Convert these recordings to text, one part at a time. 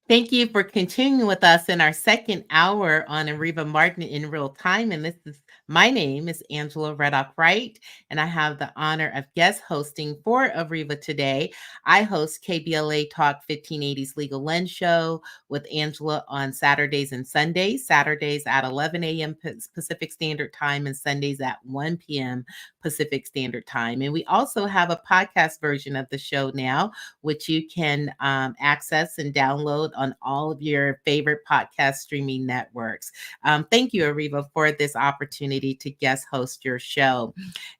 Thank you for continuing with us in our second hour on Areva Martin in real time. And my name is Angela Reddock Wright, and I have the honor of guest hosting for Areva today. I host KBLA Talk 1580's Legal Lens Show with Angela on Saturdays and Sundays, Saturdays at 11 a.m. Pacific Standard Time and Sundays at 1 p.m. Pacific Standard Time. And we also have a podcast version of the show now, which you can access and download on all of your favorite podcast streaming networks. Thank you, Areva, for this opportunity to guest host your show.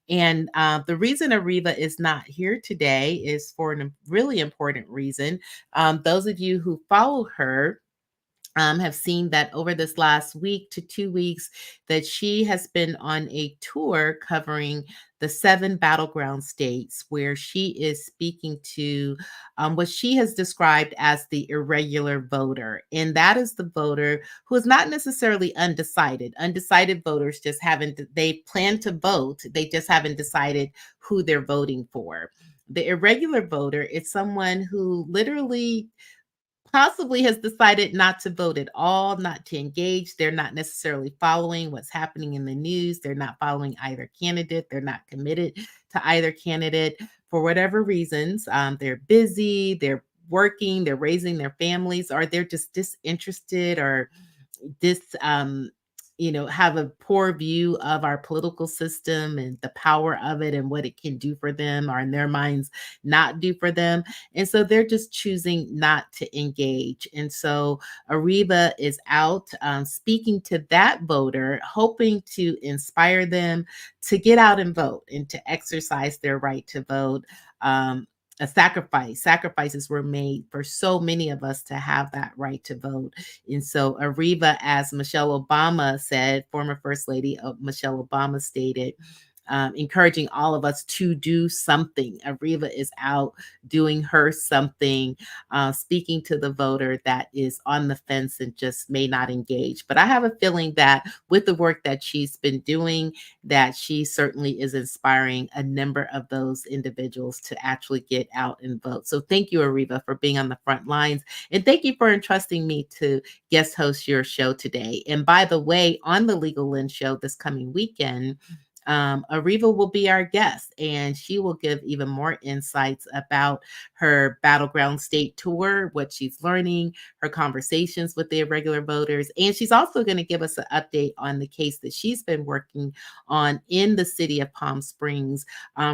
And the reason Areva is not here today is for a really important reason. Those of you who follow her have seen that over this last week to 2 weeks that she has been on a tour covering the 7 battleground states where she is speaking to what she has described as the irregular voter. And that is the voter who is not necessarily undecided. Undecided voters just haven't, they plan to vote, they just haven't decided who they're voting for. The irregular voter is someone who literally possibly has decided not to vote at all, not to engage. They're not necessarily following what's happening in the news. They're not following either candidate. They're not committed to either candidate for whatever reasons. They're busy, they're working, they're raising their families, or they're just disinterested or have a poor view of our political system and the power of it and what it can do for them, or in their minds, not do for them. And so they're just choosing not to engage. And so Areva is out speaking to that voter, hoping to inspire them to get out and vote and to exercise their right to vote. Sacrifices were made for so many of us to have that right to vote. And so Areva, as Michelle Obama said, former First Lady Michelle Obama stated, encouraging all of us to do something. Areva is out doing her something, speaking to the voter that is on the fence and just may not engage. But I have a feeling that with the work that she's been doing, that she certainly is inspiring a number of those individuals to actually get out and vote. So thank you, Areva, for being on the front lines. And thank you for entrusting me to guest host your show today. And by the way, on the Legal Lens Show this coming weekend, Areva will be our guest, and she will give even more insights about her battleground state tour, what she's learning, her conversations with the irregular voters, and she's also going to give us an update on the case that she's been working on in the city of Palm Springs,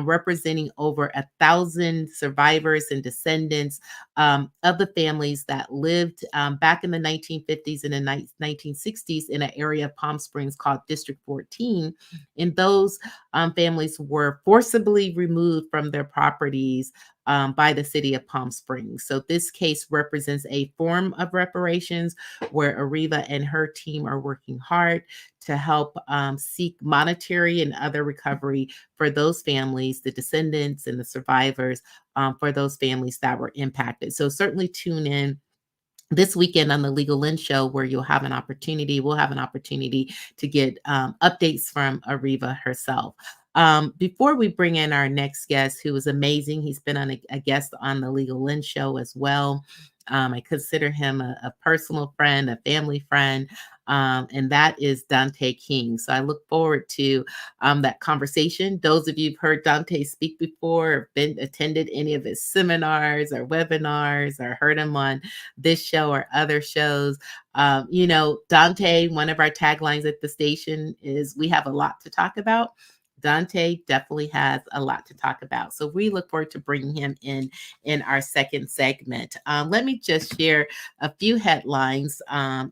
representing over 1,000 survivors and descendants of the families that lived back in the 1950s and the 1960s in an area of Palm Springs called District 14. And those families were forcibly removed from their properties by the city of Palm Springs. So this case represents a form of reparations where Areva and her team are working hard to help seek monetary and other recovery for those families, the descendants and the survivors, for those families that were impacted. So certainly tune in this weekend on the Legal Lens Show, where we'll have an opportunity to get updates from Areva herself. Before we bring in our next guest, who is amazing, he's been on a guest on the Legal Lens Show as well. I consider him a personal friend, a family friend, and that is Dante King. So I look forward to that conversation. Those of you who've heard Dante speak before, or attended any of his seminars or webinars, or heard him on this show or other shows, Dante, one of our taglines at the station is, "We have a lot to talk about." Dante definitely has a lot to talk about. So we look forward to bringing him in our second segment. Let me just share a few headlines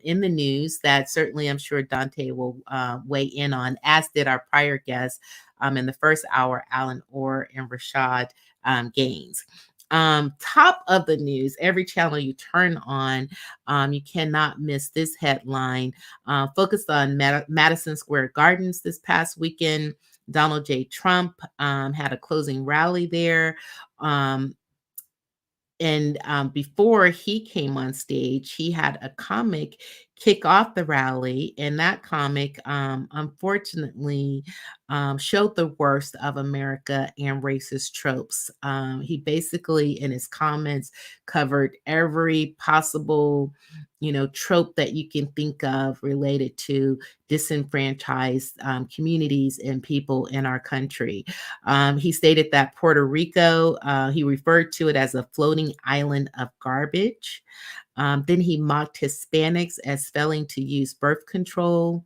in the news that certainly I'm sure Dante will weigh in on, as did our prior guests in the first hour, Alan Orr and Rashad Gaines. Top of the news, every channel you turn on, you cannot miss this headline. Focused on Madison Square Gardens this past weekend. Donald J. Trump had a closing rally there. And before he came on stage, he had a comic kick off the rally, and that comic, unfortunately, showed the worst of America and racist tropes. He basically, in his comments, covered every possible, trope that you can think of related to disenfranchised communities and people in our country. He stated that Puerto Rico, he referred to it as a floating island of garbage. Then he mocked Hispanics as failing to use birth control,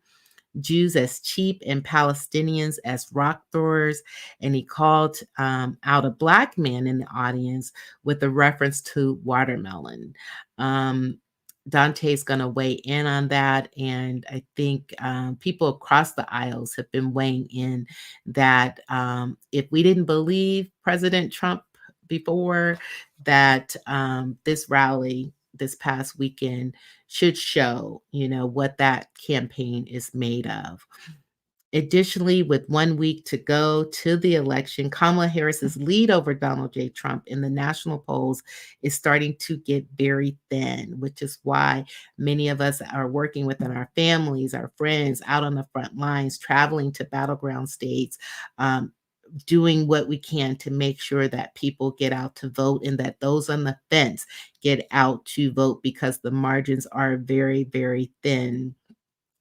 Jews as cheap, and Palestinians as rock throwers. And he called out a Black man in the audience with a reference to watermelon. Um, Dante's going to weigh in on that. And I think people across the aisles have been weighing in that if we didn't believe President Trump before, that this rally this past weekend should show, what that campaign is made of. Additionally, with 1 week to go to the election, Kamala Harris's lead over Donald J. Trump in the national polls is starting to get very thin, which is why many of us are working within our families, our friends, out on the front lines, traveling to battleground states, doing what we can to make sure that people get out to vote and that those on the fence get out to vote, because the margins are very, very thin.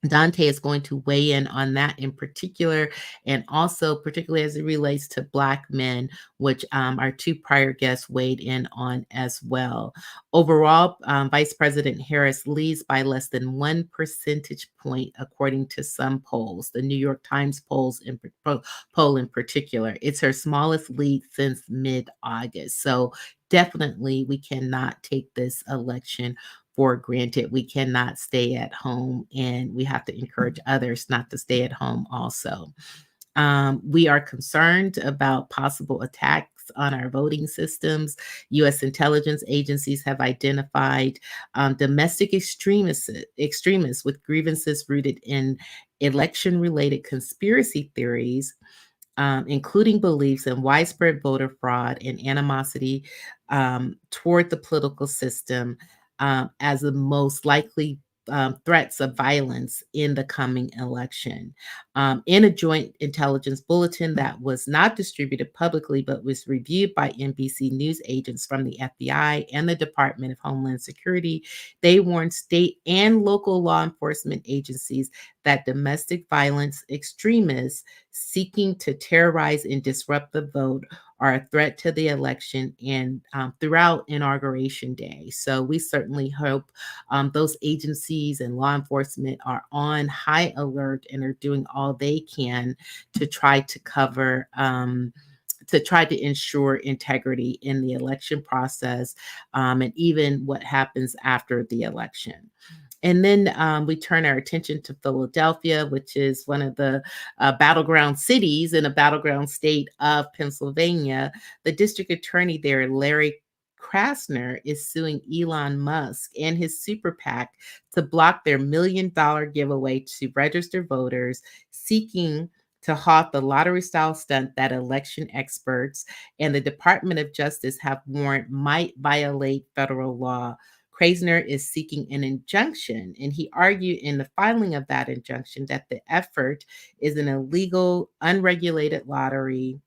Dante is going to weigh in on that in particular, and also particularly as it relates to Black men, which our two prior guests weighed in on as well. Overall, Vice President Harris leads by less than 1 percentage point, according to some polls. The New York Times poll in particular. It's her smallest lead since mid-August. So definitely we cannot take this election for granted. We cannot stay at home, and we have to encourage others not to stay at home also. We are concerned about possible attacks on our voting systems. U.S. intelligence agencies have identified domestic extremists with grievances rooted in election-related conspiracy theories, including beliefs in widespread voter fraud and animosity toward the political system, as the most likely threats of violence in the coming election. In a joint intelligence bulletin that was not distributed publicly but was reviewed by NBC News agents from the FBI and the Department of Homeland Security, they warned state and local law enforcement agencies that domestic violence extremists seeking to terrorize and disrupt the vote are a threat to the election and throughout Inauguration Day. So we certainly hope those agencies and law enforcement are on high alert and are doing all they can to try to cover to try to ensure integrity in the election process, and even what happens after the election. And then we turn our attention to Philadelphia, which is one of the battleground cities in a battleground state of Pennsylvania. The district attorney there, Larry Krasner, is suing Elon Musk and his super PAC to block their $1 million giveaway to registered voters, seeking to halt the lottery-style stunt that election experts and the Department of Justice have warned might violate federal law. Krasner is seeking an injunction, and he argued in the filing of that injunction that the effort is an illegal, unregulated lottery,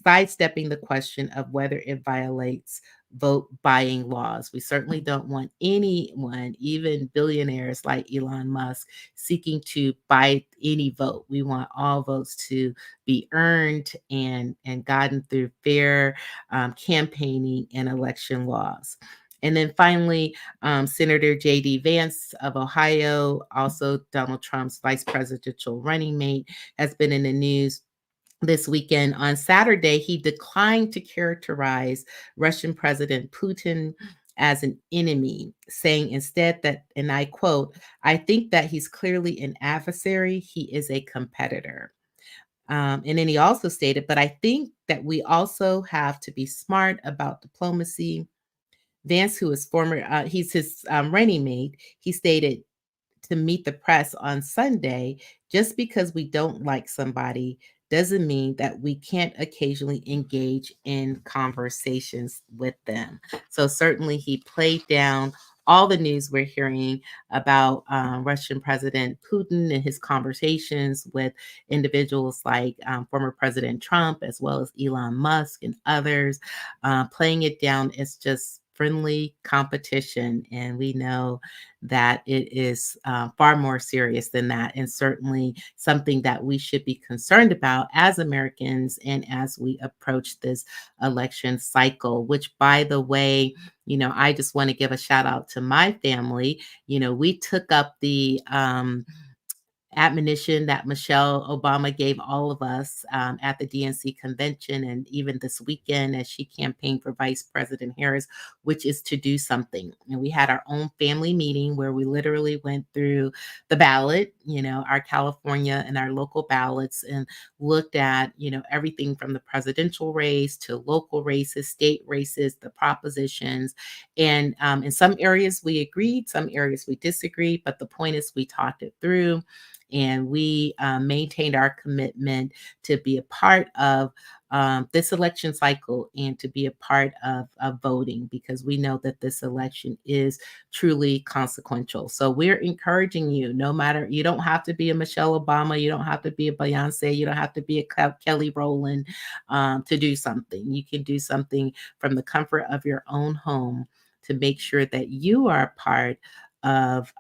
sidestepping the question of whether it violates vote buying laws. We certainly don't want anyone, even billionaires like Elon Musk, seeking to buy any vote. We want all votes to be earned and gotten through fair campaigning and election laws. And then finally, Senator J.D. Vance of Ohio, also Donald Trump's vice presidential running mate, has been in the news this weekend. On Saturday, he declined to characterize Russian President Putin as an enemy, saying instead that, and I quote, "I think that he's clearly an adversary. He is a competitor." And then he also stated, "But I think that we also have to be smart about diplomacy." Vance, who is he's his running mate, he stated to Meet the Press on Sunday, "Just because we don't like somebody doesn't mean that we can't occasionally engage in conversations with them." So certainly he played down all the news we're hearing about Russian President Putin and his conversations with individuals like former President Trump, as well as Elon Musk and others, playing it down as just friendly competition. And we know that it is far more serious than that, and certainly something that we should be concerned about as Americans and as we approach this election cycle, which, by the way, I just want to give a shout out to my family. We took up the admonition that Michelle Obama gave all of us at the DNC convention and even this weekend as she campaigned for Vice President Harris, which is to do something. And we had our own family meeting where we literally went through the ballot, our California and our local ballots, and looked at, everything from the presidential race to local races, state races, the propositions. And in some areas we agreed, some areas we disagreed, but the point is we talked it through. And we maintained our commitment to be a part of this election cycle and to be a part of voting, because we know that this election is truly consequential. So we're encouraging you, no matter, you don't have to be a Michelle Obama, you don't have to be a Beyonce, you don't have to be a Kelly Rowland to do something. You can do something from the comfort of your own home to make sure that you are a part of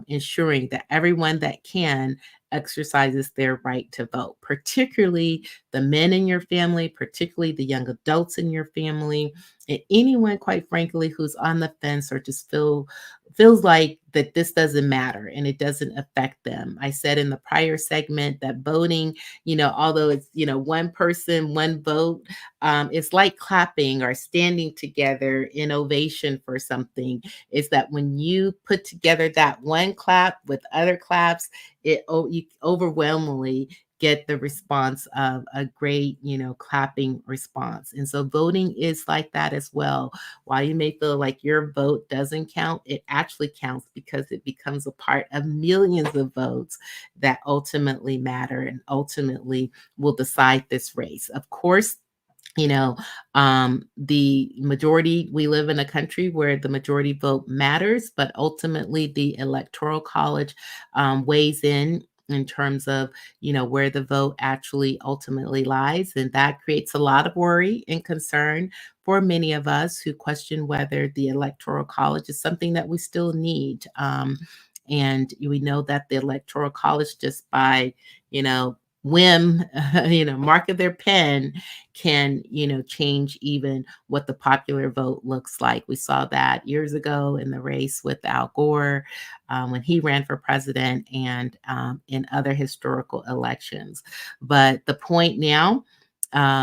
ensuring that everyone that can exercises their right to vote, particularly the men in your family, particularly the young adults in your family, and anyone, quite frankly, who's on the fence or just feels like that this doesn't matter and it doesn't affect them. I said in the prior segment that voting, although it's, one person, one vote, it's like clapping or standing together in ovation for something. Is that when you put together that one clap with other claps, you overwhelmingly get the response of a great, clapping response. And so voting is like that as well. While you may feel like your vote doesn't count, it actually counts because it becomes a part of millions of votes that ultimately matter and ultimately will decide this race. Of course, the majority, we live in a country where the majority vote matters, but ultimately the Electoral College weighs in terms of, where the vote actually ultimately lies. And that creates a lot of worry and concern for many of us who question whether the Electoral College is something that we still need. And we know that the Electoral College, just by, whim, mark of their pen, can, change even what the popular vote looks like. We saw that years ago in the race with Al Gore when he ran for president, and in other historical elections. But the point now,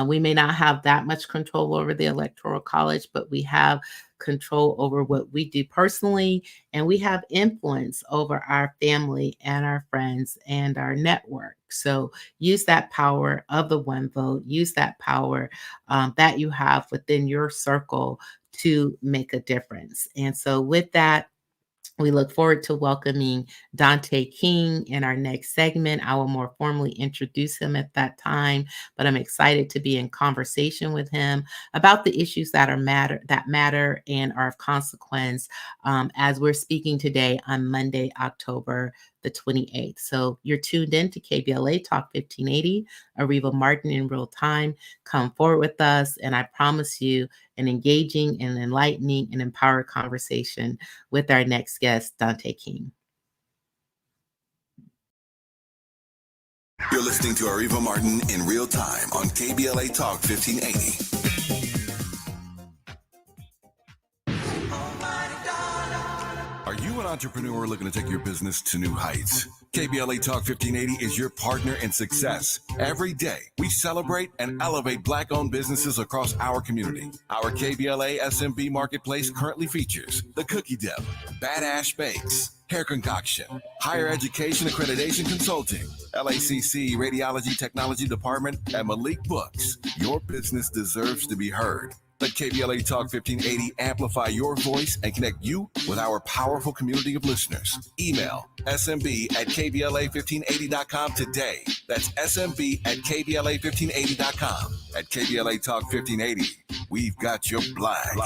we may not have that much control over the Electoral College, but we have control over what we do personally, and we have influence over our family and our friends and our network. So use that power of the one vote, use that power that you have within your circle to make a difference. And so with that, we look forward to welcoming Dante King in our next segment. I will more formally introduce him at that time, but I'm excited to be in conversation with him about the issues that matter and are of consequence as we're speaking today on Monday, October the 28th. So you're tuned in to KBLA Talk 1580, Areva Martin in real time. Come forward with us, and I promise you an engaging and enlightening and empowered conversation with our next guest, Dante King. You're listening to Areva Martin in real time on KBLA Talk 1580. Are you an entrepreneur looking to take your business to new heights? KBLA Talk 1580 is your partner in success. Every day, we celebrate and elevate Black-owned businesses across our community. Our KBLA SMB Marketplace currently features The Cookie Dip, Bad Ash Bakes, Hair Concoction, Higher Education Accreditation Consulting, LACC Radiology Technology Department, and Malik Books. Your business deserves to be heard. Let KBLA Talk 1580 amplify your voice and connect you with our powerful community of listeners. Email smb@kbla1580.com today. That's smb@kbla1580.com. At KBLA Talk 1580, we've got your black.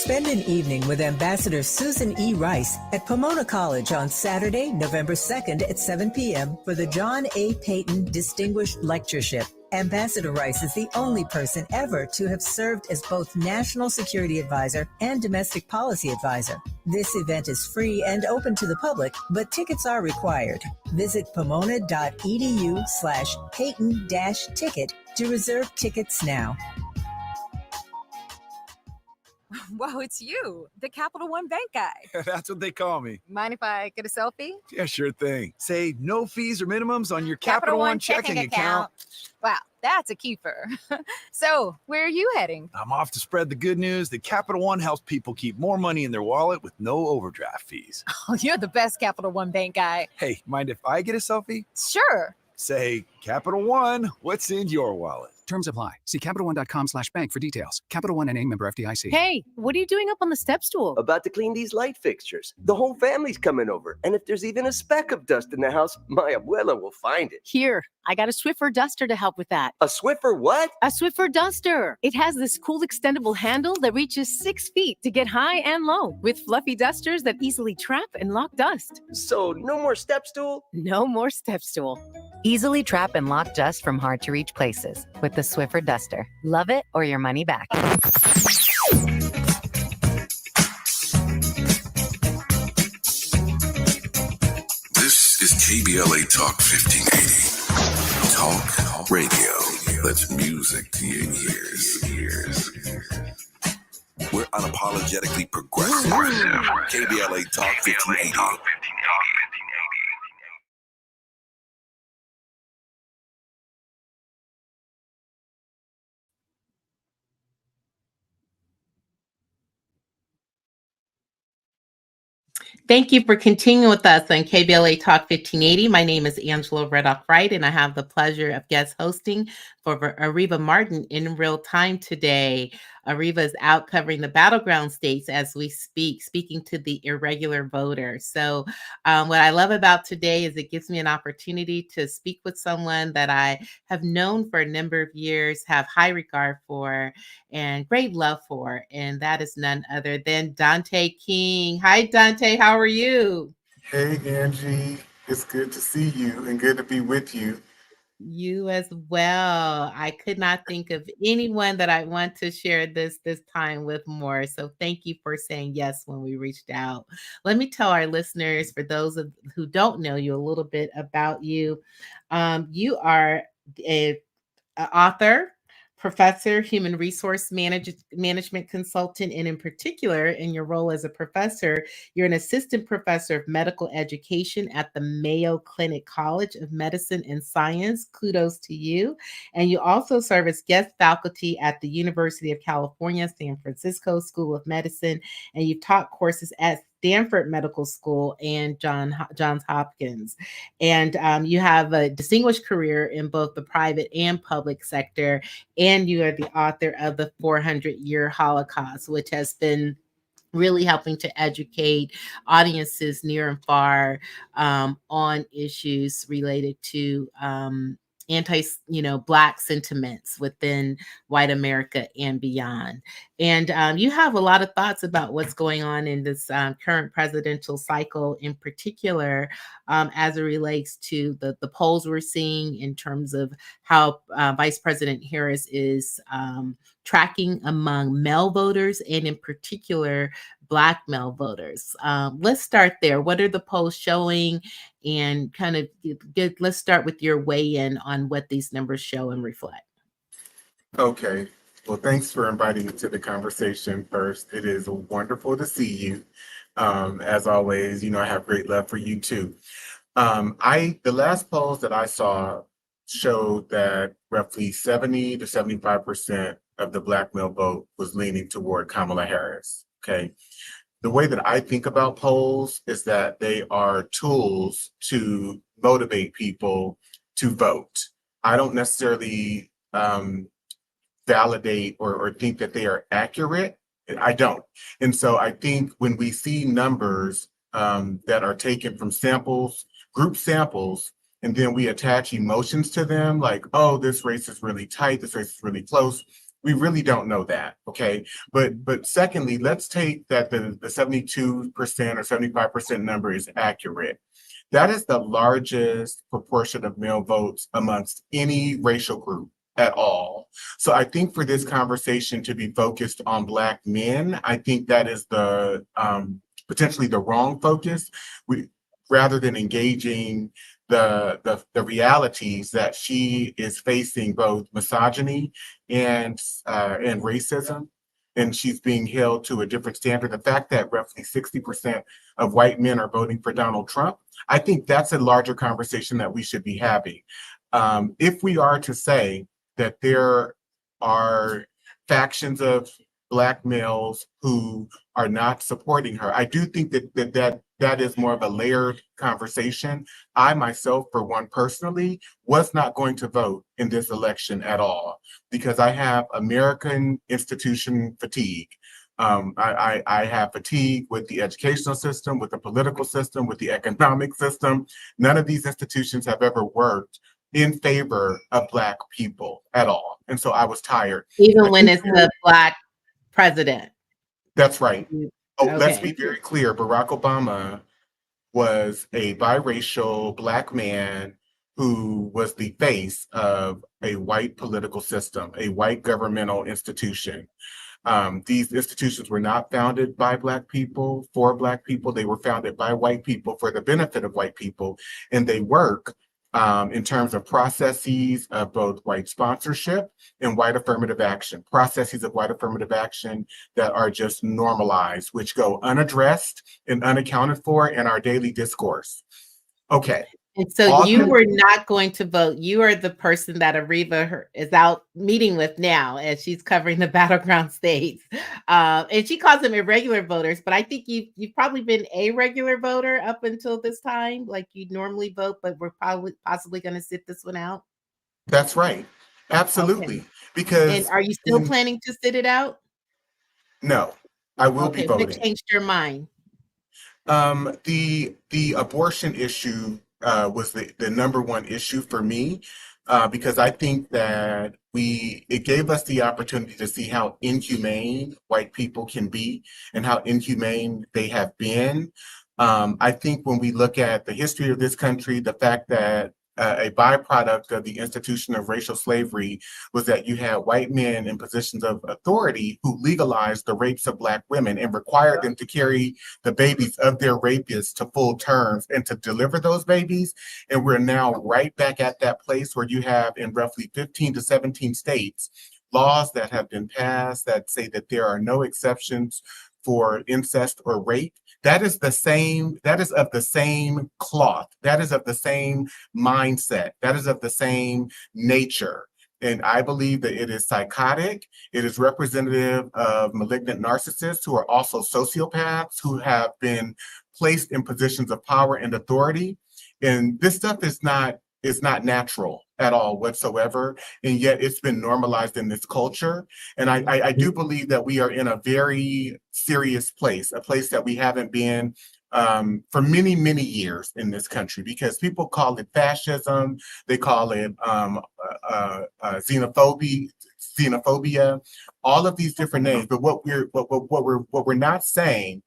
Spend an evening with Ambassador Susan E. Rice at Pomona College on Saturday, November 2nd at 7 p.m. for the John A. Payton Distinguished Lectureship. Ambassador Rice is the only person ever to have served as both National Security Advisor and Domestic Policy Advisor. This event is free and open to the public, but tickets are required. Visit pomona.edu/Payton-ticket to reserve tickets now. Whoa, it's you, the Capital One Bank guy. That's what they call me. Mind if I get a selfie? Yeah, sure thing. Say no fees or minimums on your Capital One checking account. Wow, that's a keeper. So, where are you heading? I'm off to spread the good news that Capital One helps people keep more money in their wallet with no overdraft fees. Oh, you're the best Capital One Bank guy. Hey, mind if I get a selfie? Sure. Say, Capital One, what's in your wallet? Terms apply. See CapitalOne.com/bank for details. Capital One NA, member FDIC. Hey, what are you doing up on the step stool? About to clean these light fixtures. The whole family's coming over. And if there's even a speck of dust in the house, my abuela will find it. Here, I got a Swiffer duster to help with that. A Swiffer what? A Swiffer duster. It has this cool extendable handle that reaches 6 feet to get high and low, with fluffy dusters that easily trap and lock dust. So no more step stool? No more step stool. Easily trap and lock dust from hard-to-reach places with the Swiffer duster. Love it or your money back. This is KBLA Talk 1580. Talk radio. That's music to your ears. We're unapologetically progressive. KBLA Talk 1580. Thank you for continuing with us on KBLA Talk 1580. My name is Angela Reddock-Wright, and I have the pleasure of guest hosting for Areva Martin in real time today. Areva is out covering the battleground states as we speak, speaking to the irregular voter. So what I love about today is it gives me an opportunity to speak with someone that I have known for a number of years, have high regard for, and great love for, and that is none other than Dante King. Hi, Dante. How are you? Hey, Angie. It's good to see you and good to be with you. You as well. I could not think of anyone that I want to share this time with more. So thank you for saying yes when we reached out. Let me tell our listeners, for those who don't know you, a little bit about you. You are an author, professor, human resource management consultant, and in particular, in your role as a professor, you're an assistant professor of medical education at the Mayo Clinic College of Medicine and Science. Kudos to you. And you also serve as guest faculty at the University of California, San Francisco School of Medicine, and you've taught courses at Stanford Medical School and Johns Hopkins. And you have a distinguished career in both the private and public sector. And you are the author of The 400-Year Holocaust, which has been really helping to educate audiences near and far on issues related to Black sentiments within white America and beyond. And you have a lot of thoughts about what's going on in this current presidential cycle, in particular, as it relates to the polls we're seeing in terms of how Vice President Harris is tracking among male voters, and in particular, Black male voters. Let's start there. What are the polls showing? And kind of let's start with your weigh-in on what these numbers show and reflect. Okay. Well, thanks for inviting me to the conversation first. It is wonderful to see you. As always, I have great love for you too. The last polls that I saw showed that roughly 70 to 75% of the Black male vote was leaning toward Kamala Harris. Okay. The way that I think about polls is that they are tools to motivate people to vote. I don't necessarily validate or think that they are accurate. I don't. And so I think when we see numbers that are taken from samples, group samples, and then we attach emotions to them, like, oh, this race is really tight, this race is really close, We really don't know that, okay? But secondly, let's take that the 72% or 75% number is accurate. That is the largest proportion of male votes amongst any racial group at all. So I think for this conversation to be focused on Black men, I think that is the potentially the wrong focus. We rather than engaging the realities that she is facing both misogyny and racism, and she's being held to a different standard. The fact that roughly 60% of white men are voting for Donald Trump, I think that's a larger conversation that we should be having. If we are to say that there are factions of Black males who are not supporting her, I do think that is more of a layered conversation. I myself, for one personally, was not going to vote in this election at all because I have American institution fatigue. I have fatigue with the educational system, with the political system, with the economic system. None of these institutions have ever worked in favor of Black people at all. And so I was tired. Even when it's the Black president. That's right. Oh, let's be Okay. very clear. Barack Obama was a biracial Black man who was the face of a white political system, a white governmental institution. These institutions were not founded by Black people for Black people. They were founded by white people for the benefit of white people. And they work in terms of processes of both white sponsorship and white affirmative action, processes of white affirmative action that are just normalized, which go unaddressed and unaccounted for in our daily discourse. Okay. And so you were not going to vote. You are the person that Areva is out meeting with now as she's covering the battleground states. And she calls them irregular voters, but I think you've probably been a regular voter up until this time. Like you normally vote, but we're possibly going to sit this one out. That's right. Absolutely. Okay. Because and are you still planning to sit it out? No, I will be voting. What changed your mind? The abortion issue was the number one issue for me because I think that it gave us the opportunity to see how inhumane white people can be and how inhumane they have been. I think when we look at the history of this country, the fact that a byproduct of the institution of racial slavery was that you had white men in positions of authority who legalized the rapes of Black women and required them to carry the babies of their rapists to full terms and to deliver those babies. And we're now right back at that place where you have in roughly 15 to 17 states laws that have been passed that say that there are no exceptions for incest or rape. That is of the same cloth. That is of the same mindset. That is of the same nature. And I believe that it is psychotic. It is representative of malignant narcissists who are also sociopaths who have been placed in positions of power and authority. And this stuff is not natural at all whatsoever. And yet it's been normalized in this culture. And I do believe that we are in a very serious place, a place that we haven't been for many, many years in this country, because people call it fascism, they call it xenophobia, all of these different names. But what we're not saying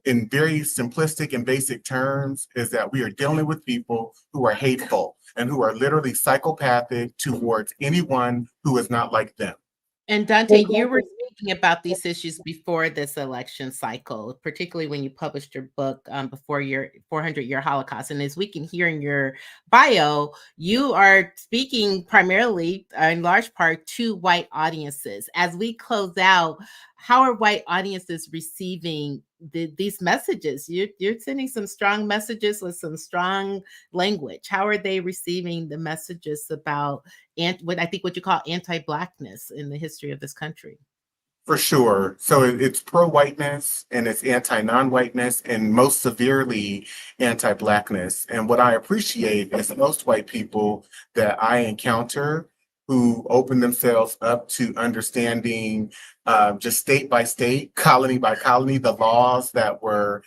in very simplistic and basic terms is that we are dealing with people who are hateful and who are literally psychopathic towards anyone who is not like them. And Dante, you were speaking about these issues before this election cycle, particularly when you published your book before your 400-year Holocaust. And as we can hear in your bio, you are speaking primarily, in large part, to white audiences. As we close out, how are white audiences receiving these messages? You're sending some strong messages with some strong language. How are they receiving the messages about what you call anti-Blackness in the history of this country? For sure. So it's pro-whiteness and it's anti-non-whiteness and most severely anti-Blackness. And what I appreciate is most white people that I encounter who open themselves up to understanding just state by state, colony by colony, the laws that were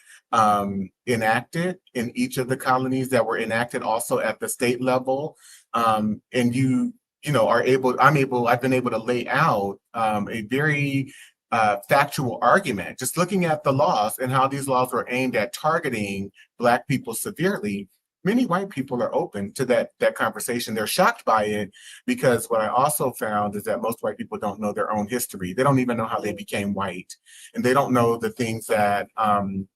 enacted in each of the colonies, that were enacted also at the state level. And I've been able to lay out a very factual argument, just looking at the laws and how these laws were aimed at targeting Black people severely. Many white people are open to that conversation. They're shocked by it because what I also found is that most white people don't know their own history. They don't even know how they became white. And they don't know the things that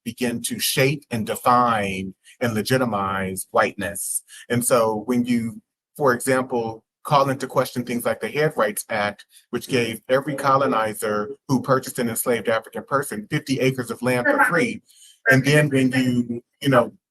begin to shape and define and legitimize whiteness. And so when you, for example, call into question things like the Head Rights Act, which gave every colonizer who purchased an enslaved African person 50 acres of land for free. And then when you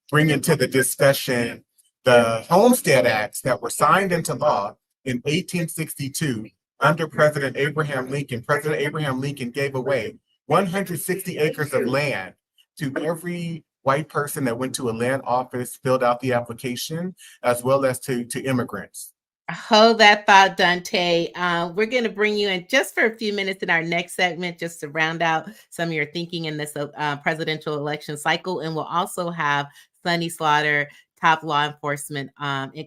bring into the discussion the Homestead Acts that were signed into law in 1862 under President Abraham Lincoln. President Abraham Lincoln gave away 160 acres of land to every white person that went to a land office, filled out the application, as well as to immigrants. Hold that thought, Dante. We're going to bring you in just for a few minutes in our next segment, just to round out some of your thinking in this presidential election cycle. And we'll also have Sunny Slaughter, top law enforcement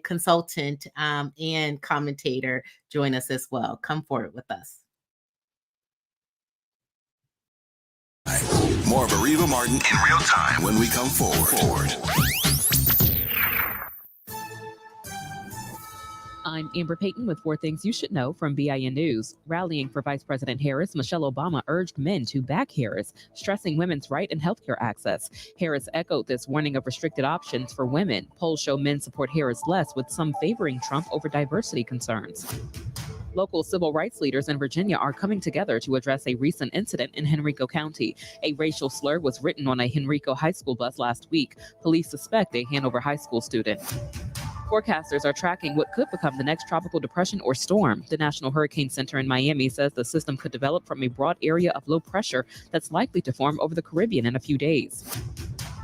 consultant and commentator, join us as well. Come forward with us. More of Areva Martin in real time when we come forward. I'm Amber Payton with 4 things you should know from BIN News. Rallying for Vice President Harris, Michelle Obama urged men to back Harris, stressing women's right and healthcare access. Harris echoed this, warning of restricted options for women. Polls show men support Harris less, with some favoring Trump over diversity concerns. Local civil rights leaders in Virginia are coming together to address a recent incident in Henrico County. A racial slur was written on a Henrico High School bus last week. Police suspect a Hanover High School student. Forecasters are tracking what could become the next tropical depression or storm. The National Hurricane Center in Miami says the system could develop from a broad area of low pressure that's likely to form over the Caribbean in a few days.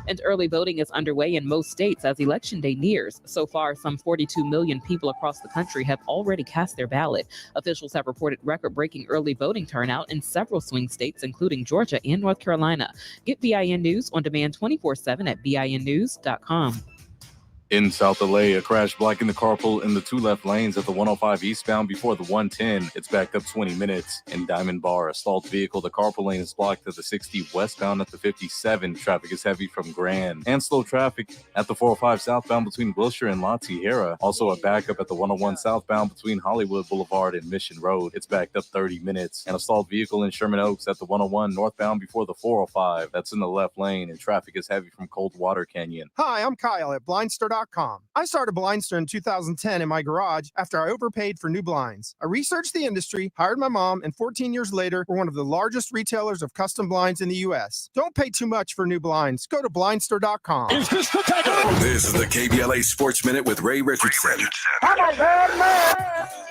And early voting is underway in most states as Election Day nears. So far, some 42 million people across the country have already cast their ballot. Officials have reported record-breaking early voting turnout in several swing states, including Georgia and North Carolina. Get BIN News on demand 24/7 at BINnews.com. In South LA, a crash blocking the carpool in the 2 left lanes at the 105 eastbound before the 110. It's backed up 20 minutes. In Diamond Bar, a stalled vehicle, the carpool lane is blocked at the 60 westbound at the 57. Traffic is heavy from Grand. And slow traffic at the 405 southbound between Wilshire and La Tierra. Also a backup at the 101 southbound between Hollywood Boulevard and Mission Road. It's backed up 30 minutes. And a stalled vehicle in Sherman Oaks at the 101 northbound before the 405. That's in the left lane, and traffic is heavy from Coldwater Canyon. Hi, I'm Kyle at BlindStar.com. I started BlindStar in 2010 in my garage after I overpaid for new blinds. I researched the industry, hired my mom, and 14 years later, we're one of the largest retailers of custom blinds in the U.S. Don't pay too much for new blinds. Go to BlindStar.com. This is the KBLA Sports Minute with Ray Richardson.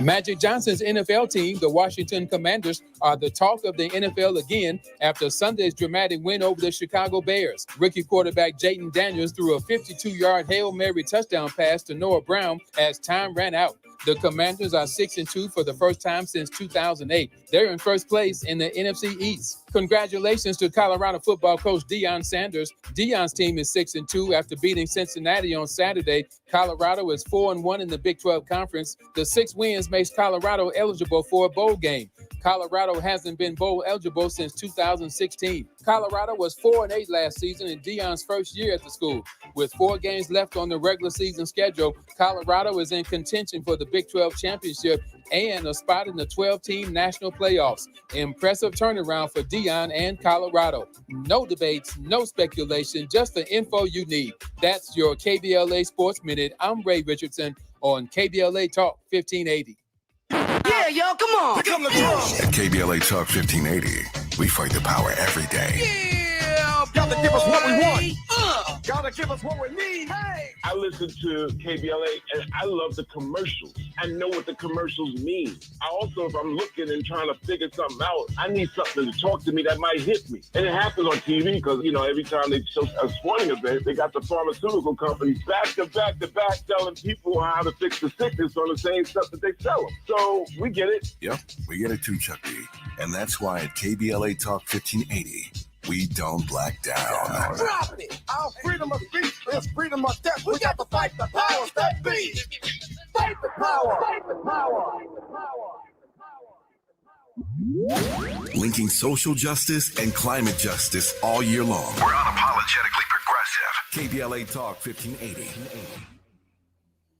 Magic Johnson's NFL team, the Washington Commanders, are the talk of the NFL again after Sunday's dramatic win over the Chicago Bears. Rookie quarterback Jayden Daniels threw a 52-yard Hail Mary touchdown pass to Noah Brown as time ran out. The Commanders are 6-2 for the first time since 2008. They're in first place in the NFC East. Congratulations to Colorado football coach Deion Sanders. Deion's team is 6-2 after beating Cincinnati on Saturday. Colorado is 4-1 in the Big 12 Conference. The 6 wins makes Colorado eligible for a bowl game. Colorado hasn't been bowl eligible since 2016. Colorado was 4-8 last season in Deion's first year at the school. With 4 games left on the regular season schedule, Colorado is in contention for the Big 12 championship and a spot in the 12-team national playoffs. Impressive turnaround for Deion and Colorado. No debates, no speculation, just the info you need. That's your KBLA Sports Minute. I'm Ray Richardson on KBLA Talk 1580. Yeah, y'all, come on. Pick up the drum. At KBLA Talk 1580, we fight the power every day. Yeah, gotta give us what we want. Gotta give us what we need. Hey. I listen to KBLA and I love the commercials. I know what the commercials mean. I also, if I'm looking and trying to figure something out, I need something to talk to me that might hit me. And it happens on TV because, every time they show a sporting event, they got the pharmaceutical companies back to back telling people how to fix the sickness on the same stuff that they sell them. So we get it. Yep, we get it too, Chucky. And that's why at KBLA Talk 1580, we don't black down. Dropping it. Our freedom of speech is freedom of death. We got to fight the powers that be. Fight the power. Fight the power. Linking social justice and climate justice all year long. We're unapologetically progressive. KBLA Talk 1580.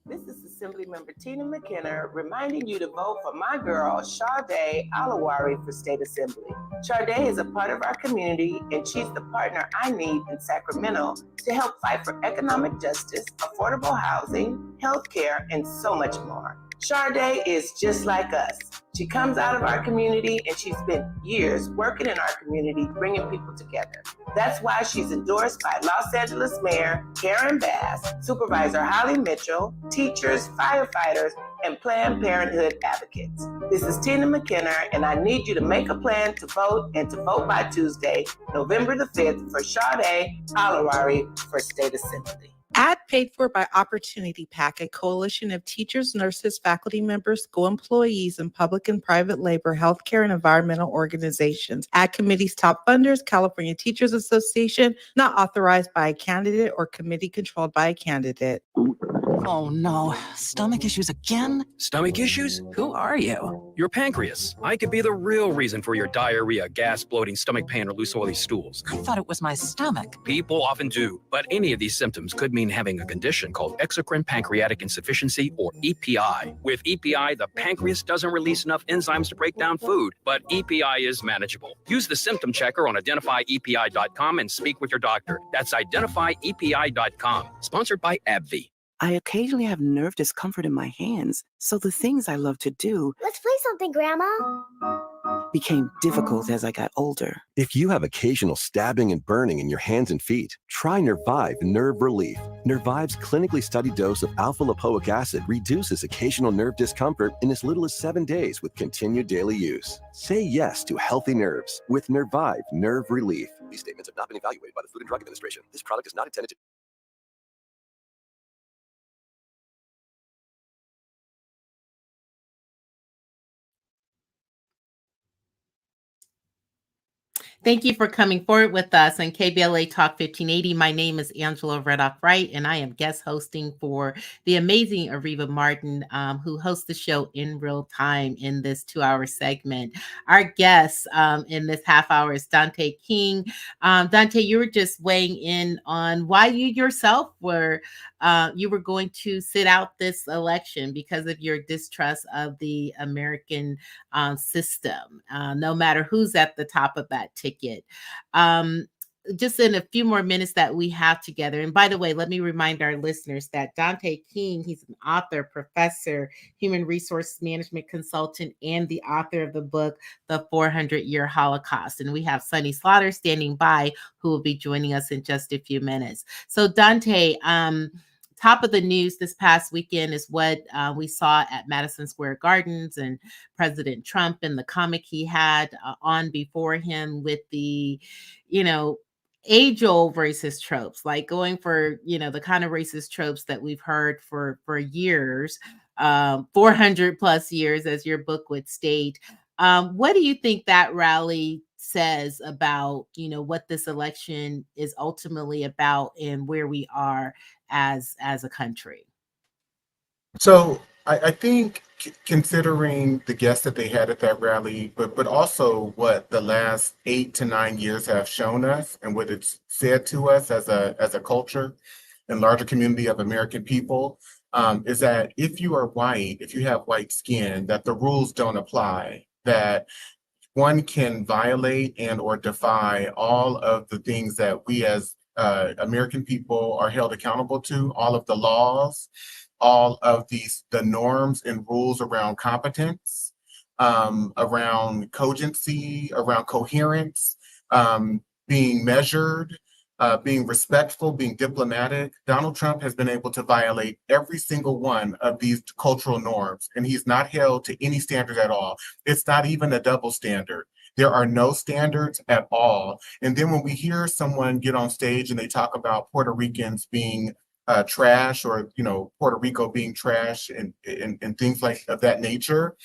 This is Assemblymember Tina McKenna reminding you to vote for my girl, Sade Alawari, for State Assembly. Sade is a part of our community, and she's the partner I need in Sacramento to help fight for economic justice, affordable housing, healthcare, and so much more. Sade is just like us. She comes out of our community, and she's spent years working in our community, bringing people together. That's why she's endorsed by Los Angeles Mayor Karen Bass, Supervisor Holly Mitchell, teachers, firefighters, and Planned Parenthood advocates. This is Tina McKenna, and I need you to make a plan to vote and to vote by Tuesday, November the 5th, for Sade Alawari for State Assembly. Ad paid for by Opportunity PAC, a coalition of teachers, nurses, faculty members, school employees, and public and private labor, healthcare, and environmental organizations. Ad committee's top funders, California Teachers Association, not authorized by a candidate or committee controlled by a candidate. Oh no, stomach issues again? Stomach issues? Who are you? Your pancreas. I could be the real reason for your diarrhea, gas, bloating, stomach pain, or loose oily stools. I thought it was my stomach. People often do, but any of these symptoms could mean having a condition called exocrine pancreatic insufficiency, or EPI. With EPI, the pancreas doesn't release enough enzymes to break down food, but EPI is manageable. Use the symptom checker on identifyepi.com and speak with your doctor. That's identifyepi.com. Sponsored by AbbVie. I occasionally have nerve discomfort in my hands, so the things I love to do Let's play something, Grandma. became difficult as I got older. If you have occasional stabbing and burning in your hands and feet, try Nervive Nerve Relief. Nervive's clinically studied dose of alpha-lipoic acid reduces occasional nerve discomfort in as little as 7 days with continued daily use. Say yes to healthy nerves with Nervive Nerve Relief. These statements have not been evaluated by the Food and Drug Administration. This product is not intended to... Thank you for coming forward with us on KBLA Talk 1580. My name is Angela Redoff Wright, and I am guest hosting for the amazing Areva Martin, who hosts the show in real time in this 2-hour segment. Our guest in this half hour is Dante King. Dante, you were just weighing in on why you yourself were going to sit out this election because of your distrust of the American system, no matter who's at the top of that ticket. Just in a few more minutes that we have together. And by the way, let me remind our listeners that Dante King, he's an author, professor, human resource management consultant, and the author of the book, The 400-Year Holocaust. And we have Sunny Slaughter standing by, who will be joining us in just a few minutes. So Dante, top of the news this past weekend is what we saw at Madison Square Gardens and President Trump and the comic he had on before him with the, age-old racist tropes, like going for, the kind of racist tropes that we've heard for years, 400 plus years, as your book would state. What do you think that rally says about, what this election is ultimately about and where we are as a country? So I think considering the guests that they had at that rally, but also what the last 8 to 9 years have shown us and what it's said to us as a culture and larger community of American people, is that if you are white, if you have white skin, that the rules don't apply, that one can violate and or defy all of the things that we as American people are held accountable to, all of the laws, all of the norms and rules around competence, around cogency, around coherence, being measured, being respectful, being diplomatic. Donald Trump has been able to violate every single one of these cultural norms, and he's not held to any standard at all. It's not even a double standard. There are no standards at all. And then when we hear someone get on stage and they talk about Puerto Ricans being trash, or Puerto Rico being trash, and things like of that nature.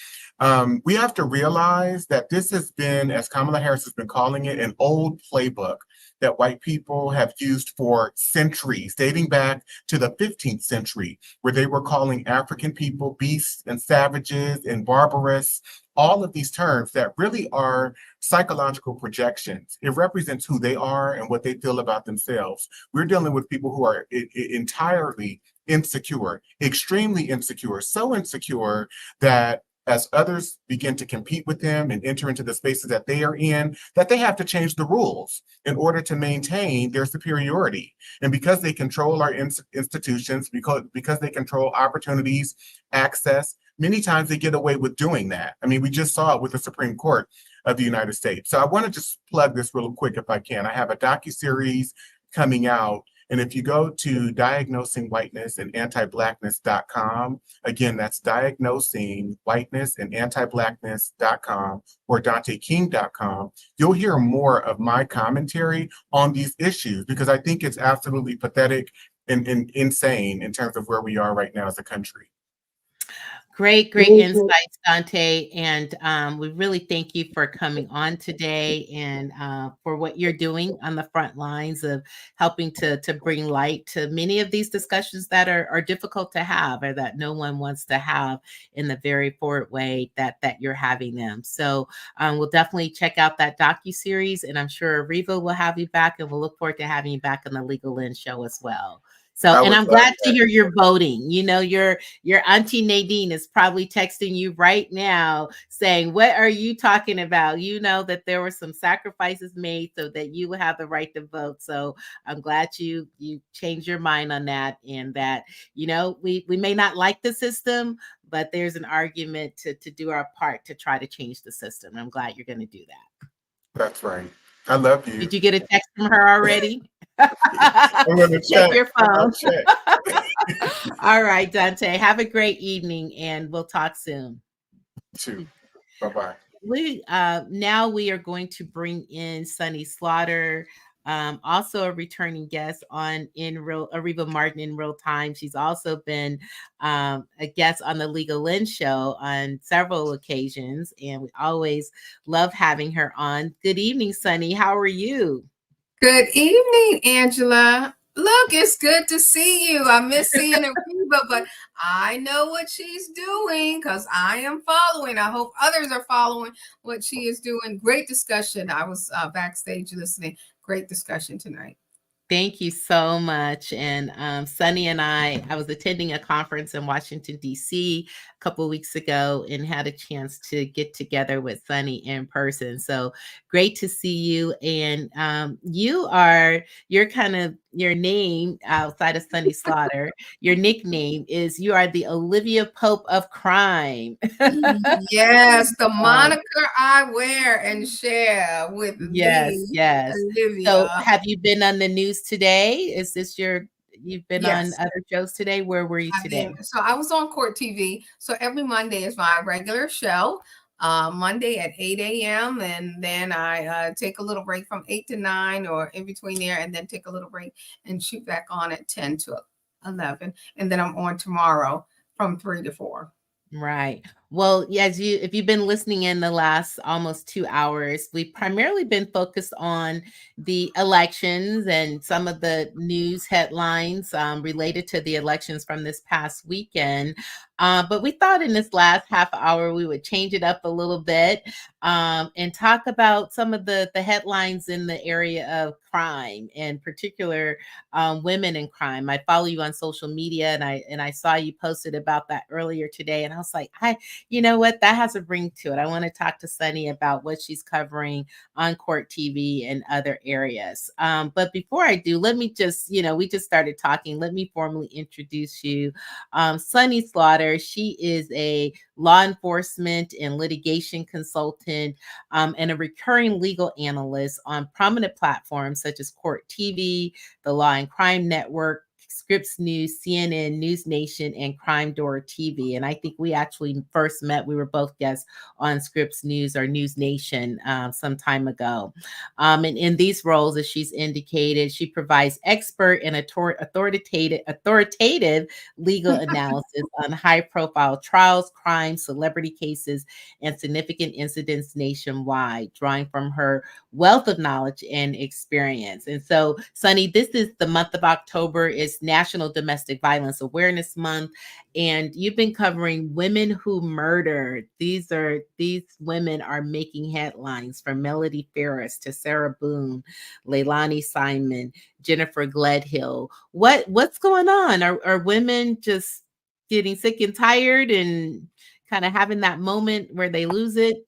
We have to realize that this has been, as Kamala Harris has been calling it, an old playbook that white people have used for centuries, dating back to the 15th century, where they were calling African people beasts and savages and barbarous, all of these terms that really are psychological projections. It represents who they are and what they feel about themselves. We're dealing with people who are entirely insecure, extremely insecure, so insecure that as others begin to compete with them and enter into the spaces that they are in, that they have to change the rules in order to maintain their superiority. And because they control our institutions, because they control opportunities, access, many times they get away with doing that. I mean, we just saw it with the Supreme Court of the United States. So I want to just plug this real quick if I can. I have a docuseries coming out. And if you go to diagnosingwhitenessandantiblackness.com, again, that's diagnosingwhitenessandantiblackness.com or DanteKing.com, you'll hear more of my commentary on these issues, because I think it's absolutely pathetic and insane in terms of where we are right now as a country. Great insights, Dante. And we really thank you for coming on today, and for what you're doing on the front lines of helping to bring light to many of these discussions that are difficult to have, or that no one wants to have in the very forward way that you're having them. So we'll definitely check out that docuseries, and I'm sure Areva will have you back, and we'll look forward to having you back on the Legal Lens show as well. So, and I'm glad to hear you're voting. Your auntie Nadine is probably texting you right now saying, what are you talking about? You know that there were some sacrifices made so that you would have the right to vote. So I'm glad you changed your mind on that, and that, we may not like the system, but there's an argument to do our part to try to change the system. I'm glad you're going to do that. That's right. I love you. Did you get a text from her already? I'm going to check your phone. Check. All right, Dante. Have a great evening, and we'll talk soon. Too. Bye-bye. Now we are going to bring in Sunny Slaughter, also a returning guest on Areva Martin in Real Time. She's also been a guest on the Legal Lens show on several occasions, and we always love having her on. Good evening, Sunny. How are you? Good evening, Angela. Look, it's good to see you. I miss seeing Areva, but I know what she's doing because I am following. I hope others are following what she is doing. Great discussion. I was backstage listening. Great discussion tonight. Thank you so much. And Sunny and I was attending a conference in Washington, D.C. a couple of weeks ago, and had a chance to get together with Sunny in person. So great to see you. And your name outside of Sunny Slaughter, your nickname is, you are the Olivia Pope of crime. Yes, the moniker I wear and share with Yes. Olivia. So have you been on the news today? Is this you've been on other shows today? Where were you today? So I was on Court TV. So every Monday is my regular show. Monday at 8 a.m. And then I take a little break from 8 to 9 or in between there, and then take a little break and shoot back on at 10 to 11. And then I'm on tomorrow from 3 to 4. Right. Well, if you've been listening in the last almost 2 hours, we've primarily been focused on the elections and some of the news headlines related to the elections from this past weekend. But we thought in this last half hour, we would change it up a little bit and talk about some of the headlines in the area of crime, in particular women in crime. I follow you on social media, and I saw you posted about that earlier today, and I was like, you know what, that has a ring to it. I want to talk to Sunny about what she's covering on Court TV and other areas. But before I do, let me just, we just started talking. Let me formally introduce you. Sunny Slaughter, she is a law enforcement and litigation consultant and a recurring legal analyst on prominent platforms such as Court TV, the Law and Crime Network, Scripps News, CNN, News Nation, and Crime Door TV. And I think we actually first met, we were both guests on Scripps News or News Nation some time ago. And in these roles, as she's indicated, she provides expert and authoritative legal analysis on high-profile trials, crimes, celebrity cases, and significant incidents nationwide, drawing from her wealth of knowledge and experience. And so, Sunny, this is the month of October. It's National Domestic Violence Awareness Month, and you've been covering women who murdered. These women are making headlines, from Melody Ferris to Sarah Boone, Leilani Simon, Jennifer Gledhill. What's going on? Are women just getting sick and tired and kind of having that moment where they lose it?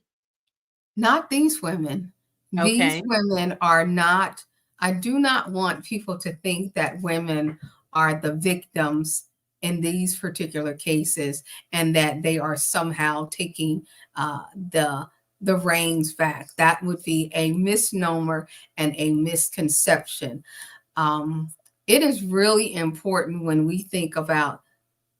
Not these women. Okay. These women are not, I do not want people to think that women are the victims in these particular cases and that they are somehow taking the reins back. That would be a misnomer and a misconception. It is really important when we think about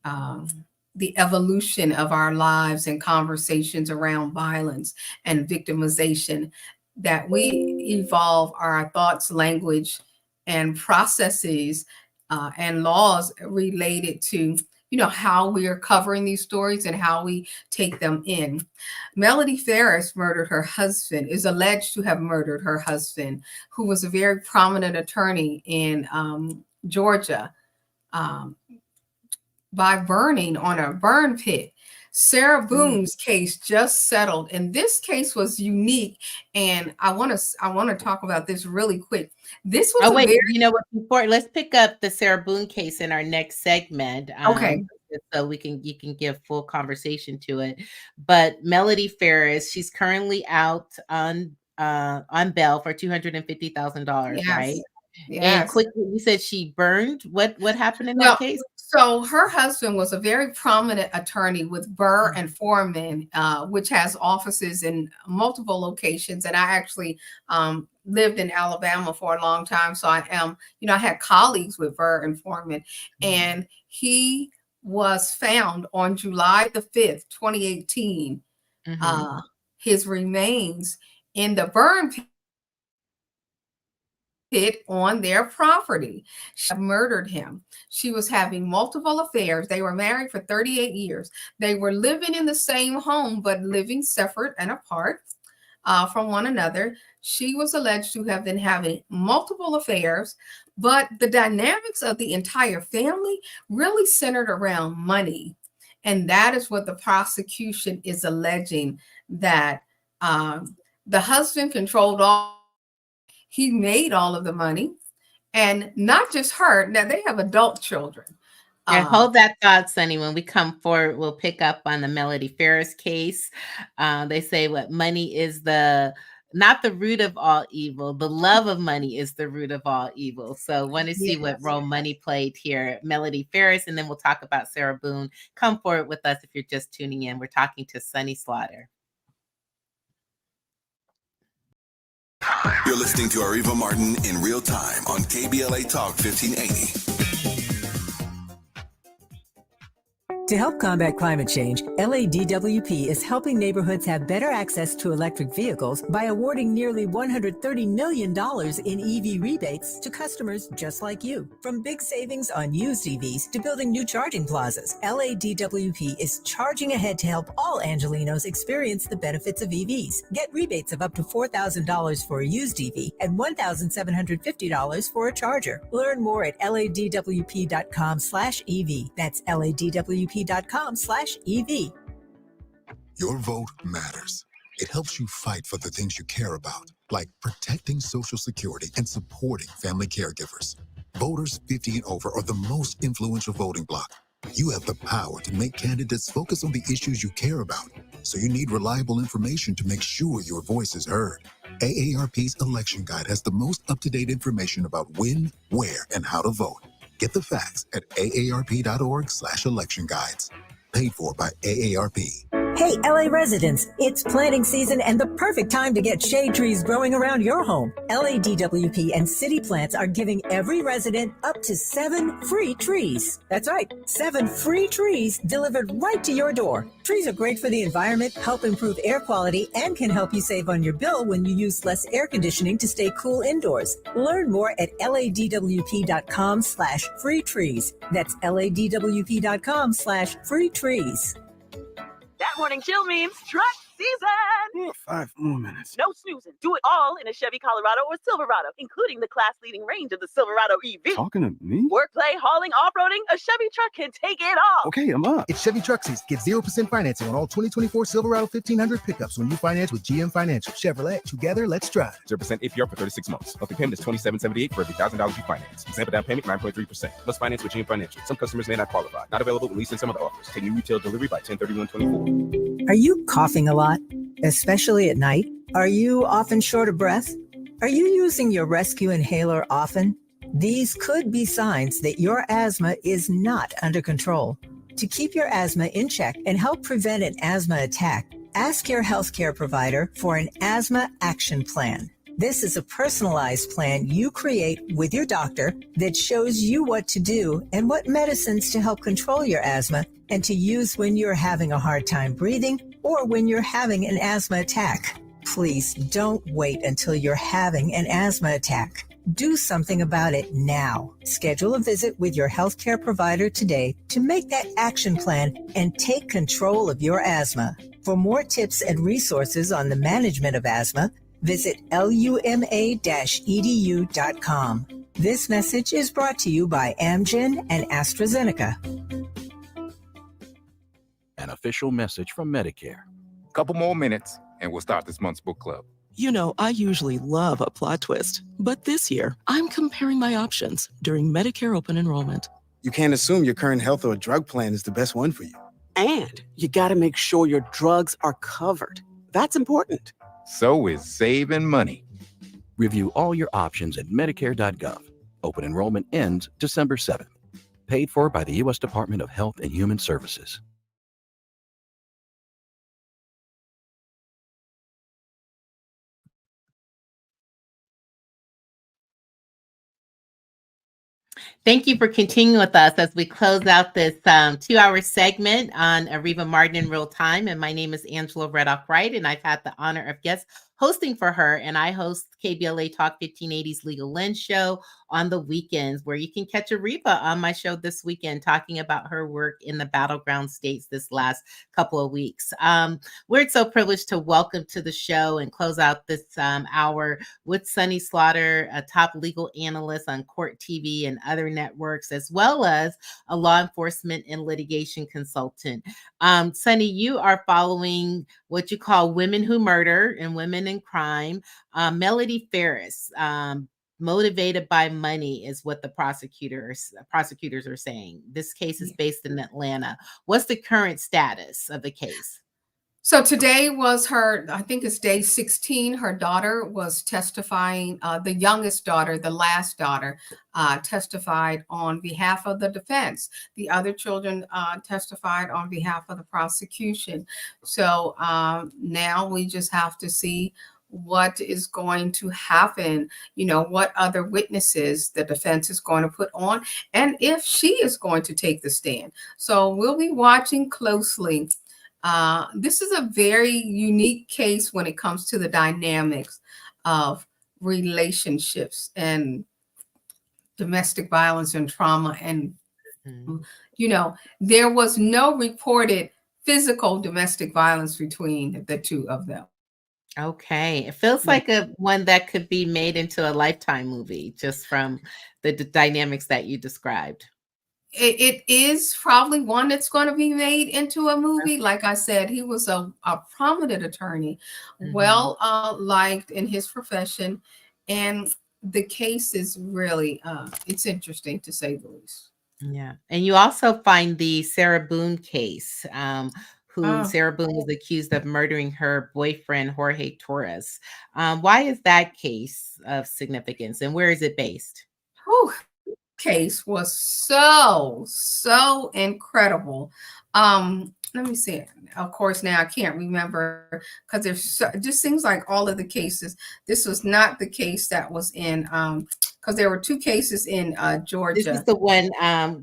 the evolution of our lives and conversations around violence and victimization, that we evolve our thoughts, language, and processes and laws related to, how we are covering these stories and how we take them in. Melody Ferris murdered her husband, is alleged to have murdered her husband, who was a very prominent attorney in Georgia, by burning on a burn pit. Sarah Boone's case just settled, and this case was unique. And I want to talk about this really quick. This was before, let's pick up the Sarah Boone case in our next segment. Okay. So you can give full conversation to it. But Melody Ferris, she's currently out on bail for $250,000, right? Yes. And quickly, you said she burned. What happened in that case? So her husband was a very prominent attorney with Burr and Foreman, which has offices in multiple locations. And I actually lived in Alabama for a long time. So I had colleagues with Burr and Foreman. And he was found on July the 5th, 2018, his remains in the burn pit on their property. She murdered him. She was having multiple affairs. They were married for 38 years. They were living in the same home, but living separate and apart from one another. She was alleged to have been having multiple affairs, but the dynamics of the entire family really centered around money. And that is what the prosecution is alleging, that the husband controlled all. He made all of the money, and not just her. Now they have adult children. Yeah, hold that thought, Sunny. When we come forward, we'll pick up on the Melody Ferris case. They say what money is not the root of all evil. The love of money is the root of all evil. So want to see what role money played here. Melody Ferris, and then we'll talk about Sarah Boone. Come forward with us if you're just tuning in. We're talking to Sunny Slaughter. You're listening to Areva Martin in real time on KBLA Talk 1580. To help combat climate change, LADWP is helping neighborhoods have better access to electric vehicles by awarding nearly $130 million in EV rebates to customers just like you. From big savings on used EVs to building new charging plazas, LADWP is charging ahead to help all Angelenos experience the benefits of EVs. Get rebates of up to $4,000 for a used EV and $1,750 for a charger. Learn more at ladwp.com/EV. That's ladwp.com/EV. Your vote matters. It helps you fight for the things you care about, like protecting Social Security and supporting family caregivers. Voters 50 and over are the most influential voting bloc. You have the power to make candidates focus on the issues you care about, so you need reliable information to make sure your voice is heard. AARP's election guide has the most up-to-date information about when, where, and how to vote. Get the facts at aarp.org/election guides. Paid for by AARP. Hey, LA residents, it's planting season and the perfect time to get shade trees growing around your home. LADWP and City Plants are giving every resident up to 7 free trees. That's right, 7 free trees delivered right to your door. Trees are great for the environment, help improve air quality, and can help you save on your bill when you use less air conditioning to stay cool indoors. Learn more at ladwp.com/free trees. That's ladwp.com/free trees. That morning chill means truck season. 5 more minutes. No snoozing. Do it all in a Chevy Colorado or Silverado, including the class-leading range of the Silverado EV. Talking to me? Work, play, hauling, off-roading, a Chevy truck can take it all. Okay, I'm up. It's Chevy Truck Season. Get 0% financing on all 2024 Silverado 1500 pickups when you finance with GM Financial. Chevrolet, together, let's drive. 0% APR for 36 months. Monthly payment is $27.78 for every $1,000 you finance. Example down payment 9.3%. Must finance with GM Financial. Some customers may not qualify. Not available with lease and some other offers. Take new retail delivery by 10/31/24. Are you coughing a lot, especially at night? Are you often short of breath? Are you using your rescue inhaler often? These could be signs that your asthma is not under control. To keep your asthma in check and help prevent an asthma attack, ask your healthcare provider for an asthma action plan. This is a personalized plan you create with your doctor that shows you what to do and what medicines to help control your asthma and to use when you're having a hard time breathing or when you're having an asthma attack. Please don't wait until you're having an asthma attack. Do something about it now. Schedule a visit with your healthcare provider today to make that action plan and take control of your asthma. For more tips and resources on the management of asthma, visit luma-edu.com. This message is brought to you by Amgen and AstraZeneca. An official message from Medicare. Couple more minutes and we'll start this month's book club. You know, I usually love a plot twist, but this year I'm comparing my options during Medicare open enrollment. You can't assume your current health or drug plan is the best one for you. And you got to make sure your drugs are covered. That's important. So is saving money. Review all your options at Medicare.gov. Open enrollment ends December 7th. Paid for by the U.S. Department of Health and Human Services. Thank you for continuing with us as we close out this 2-hour segment on Areva Martin in real time. And my name is Angela Reddock Wright, and I've had the honor of guest hosting for her. And I host KBLA Talk 1580's Legal Lens show on the weekends, where you can catch Areva on my show this weekend talking about her work in the battleground states this last couple of weeks. We're so privileged to welcome to the show and close out this hour with Sunny Slaughter, a top legal analyst on Court TV and other networks, as well as a law enforcement and litigation consultant. Sunny, you are following what you call Women Who Murder and Women in Crime. Melody Ferris, motivated by money is what the prosecutors are saying. This case is based in Atlanta. What's the current status of the case? So today was her, I think it's day 16. Her daughter was testifying, the youngest daughter, the last daughter, testified on behalf of the defense. The other children testified on behalf of the prosecution. So now we just have to see what is going to happen, you know, what other witnesses the defense is going to put on, and if she is going to take the stand. So we'll be watching closely. This is a very unique case when it comes to the dynamics of relationships and domestic violence and trauma. And, you know, there was no reported physical domestic violence between the two of them. Okay. It feels like one that could be made into a Lifetime movie, just from the dynamics that you described. It is probably one that's going to be made into a movie. Like I said, he was a prominent attorney, well liked in his profession. And the case is really, it's interesting to say the least. Yeah. And you also find the Sarah Boone case, Sarah Boone was accused of murdering her boyfriend, Jorge Torres. Why is that case of significance, and where is it based? case was so incredible. Let me see. Of course, now I can't remember because it just seems like all of the cases. This was not the case that was in because there were two cases in This is Georgia. the one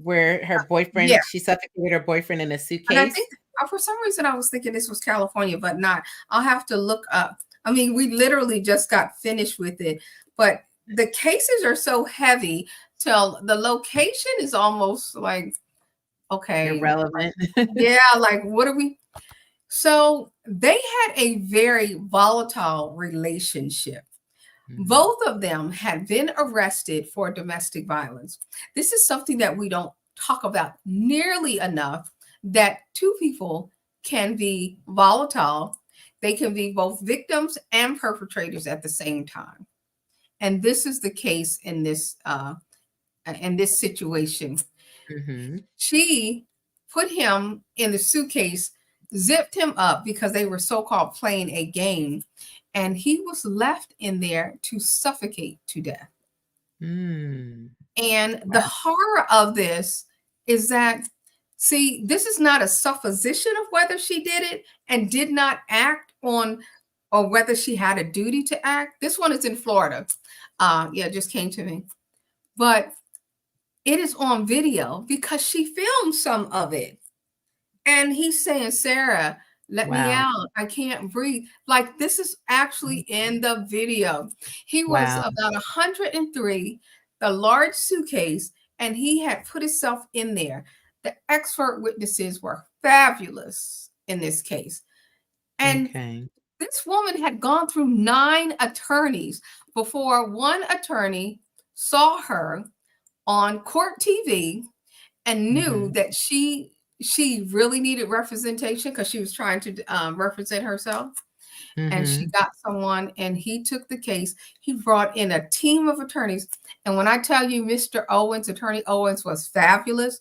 where her Yeah, boyfriend, she suffocated her boyfriend in a and I suitcase. think for some reason I was thinking this was California, but not. I'll have to look up. I mean, we literally just got finished with it, but the cases are so heavy till the location is almost like, okay, Irrelevant. yeah, like what are we? So they had a very volatile relationship. Both of them had been arrested for domestic violence. This is something that we don't talk about nearly enough, that two people can be volatile. They can be both victims and perpetrators at the same time. And this is the case in this situation. She put him in the suitcase, zipped him up because they were so-called playing a game, and he was left in there to suffocate to death. And the horror of this is that, see, this is not a supposition of whether she did it and did not act on, or whether she had a duty to act. This one is in Florida. Yeah, it just came to me. But it is on video because she filmed some of it. And he's saying, Sarah, let me out. I can't breathe. Like, this is actually in the video. He was about 103, the large suitcase, and he had put himself in there. The expert witnesses were fabulous in this case. And this woman had gone through 9 attorneys before one attorney saw her on court TV and knew that she really needed representation because she was trying to represent herself. And she got someone, and he took the case. He brought in a team of attorneys. And when I tell you, Mr. Owens, Attorney Owens, was fabulous,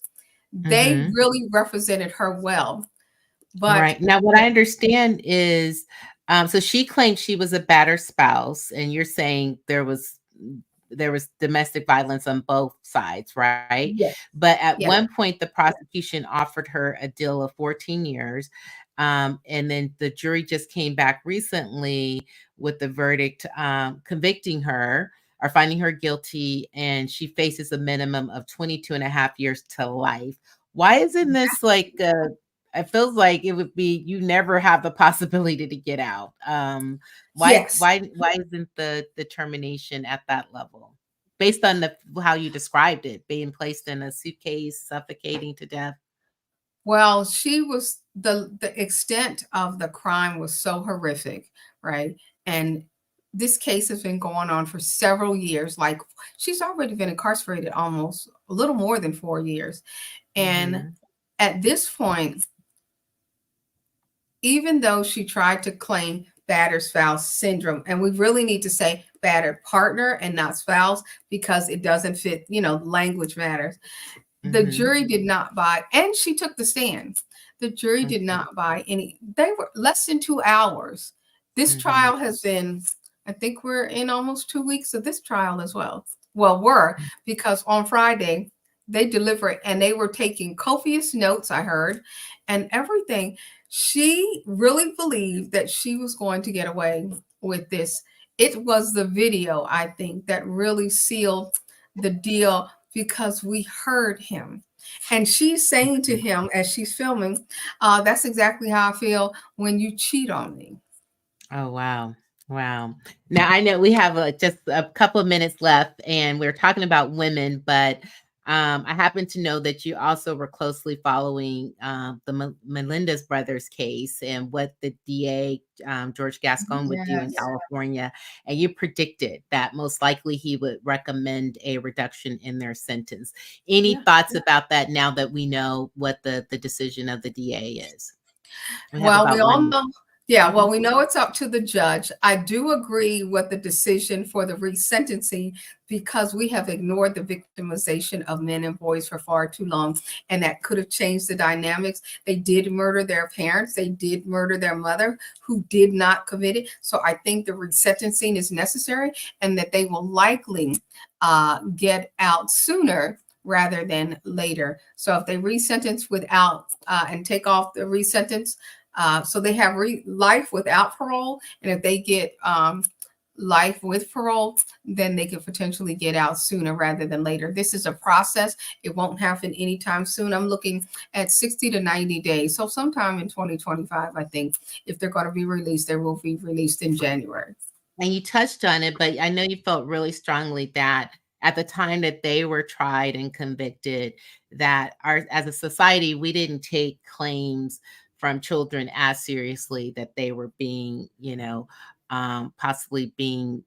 they really represented her well. But Right. Now, what I understand is, so she claimed she was a battered spouse, and you're saying there was domestic violence on both sides, right? Yes. But at Yes. one point, the prosecution offered her a deal of 14 years. And then the jury just came back recently with the verdict convicting her or finding her guilty, and she faces a minimum of 22 and a half years to life. Why isn't this like it feels like it would be you never have the possibility to get out. Why isn't the determination at that level based on how you described it, being placed in a suitcase, suffocating to death? Well, she was the extent of the crime was so horrific, right? And this case has been going on for several years. Like, she's already been incarcerated almost a little more than 4 years. And at this point, even though she tried to claim battered spouse syndrome, and we really need to say battered partner and not spouse because it doesn't fit, language matters. The jury did not buy, and she took the stand. The jury did not buy any. They were less than 2 hours. This trial has been, I think we're in almost 2 weeks of this trial as well. Well, because on Friday they delivered, and they were taking copious notes, I heard, and everything. She really believed that she was going to get away with this. It was the video, I think, that really sealed the deal because we heard him. And she's saying to him as she's filming, that's exactly how I feel when you cheat on me. Oh, wow. Wow. Now, I know we have just a couple of minutes left, and we're talking about women, but I happen to know that you also were closely following the Melendez brothers case and what the DA, George Gascon, would do in California. And you predicted that most likely he would recommend a reduction in their sentence. Any thoughts about that now that we know what the decision of the DA is? Well, we all know. Yeah, well, we know it's up to the judge. I do agree with the decision for the resentencing because we have ignored the victimization of men and boys for far too long, and that could have changed the dynamics. They did murder their parents. They did murder their mother, who did not commit it. So I think the resentencing is necessary, and that they will likely get out sooner rather than later. So if they resentence without and take off the resentence, so they have life without parole, and if they get life with parole, then they could potentially get out sooner rather than later. This is a process. It won't happen anytime soon. I'm looking at 60 to 90 days. So sometime in 2025, I think, if they're going to be released, they will be released in January. And you touched on it, but I know you felt really strongly that at the time that they were tried and convicted, that as a society, we didn't take claims from children as seriously, that they were being, possibly being,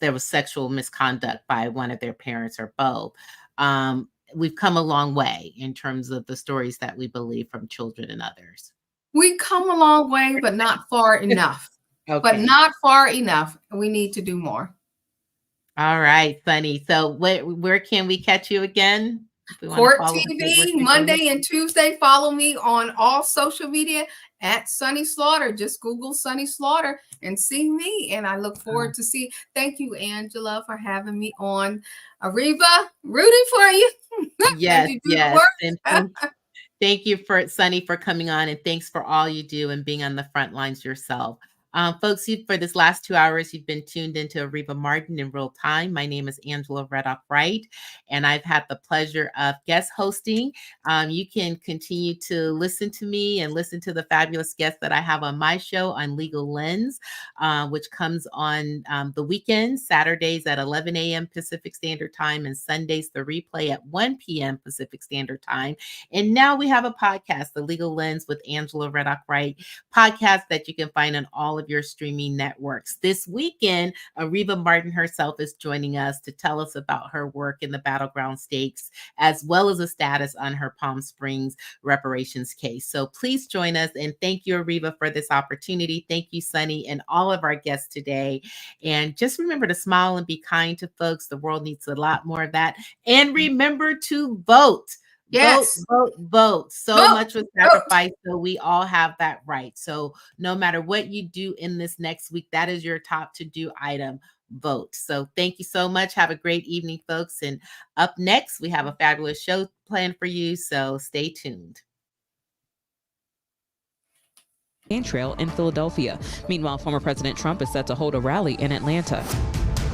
there was sexual misconduct by one of their parents or both. We've come a long way in terms of the stories that we believe from children and others. We've come a long way, but not far enough. Okay. But not far enough. We need to do more. All right, Sunny. So where can we catch you again? Court TV, Monday and Tuesday. Follow me on all social media at Sunny Slaughter. Just Google Sunny Slaughter and see me. And I look forward to see. Thank you, Angela, for having me on. Areva, rooting for you. Yes, yes. And thank you for Sunny for coming on, and thanks for all you do and being on the front lines yourself. Folks, for this last 2 hours, you've been tuned into Areva Martin in real time. My name is Angela Reddock Wright, and I've had the pleasure of guest hosting. You can continue to listen to me and listen to the fabulous guests that I have on my show on Legal Lens, which comes on the weekends, Saturdays at 11 a.m. Pacific Standard Time, and Sundays, the replay at 1 p.m. Pacific Standard Time. And now we have a podcast, The Legal Lens with Angela Reddock Wright, podcast that you can find on all of your streaming networks. This weekend, Areva Martin herself is joining us to tell us about her work in the battleground states, as well as a status on her Palm Springs reparations case. So please join us, and thank you, Areva, for this opportunity. Thank you, Sunny, and all of our guests today. And just remember to smile and be kind to folks. The world needs a lot more of that. And remember to vote. Yes. Vote. So much was sacrificed, so we all have that right. So no matter what you do in this next week, that is your top to-do item. Vote. So thank you so much. Have a great evening, folks. And up next, we have a fabulous show planned for you. So stay tuned. Trail in Philadelphia. Meanwhile, former President Trump is set to hold a rally in Atlanta.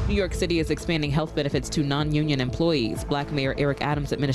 New York City is expanding health benefits to non-union employees. Black Mayor Eric Adams' administration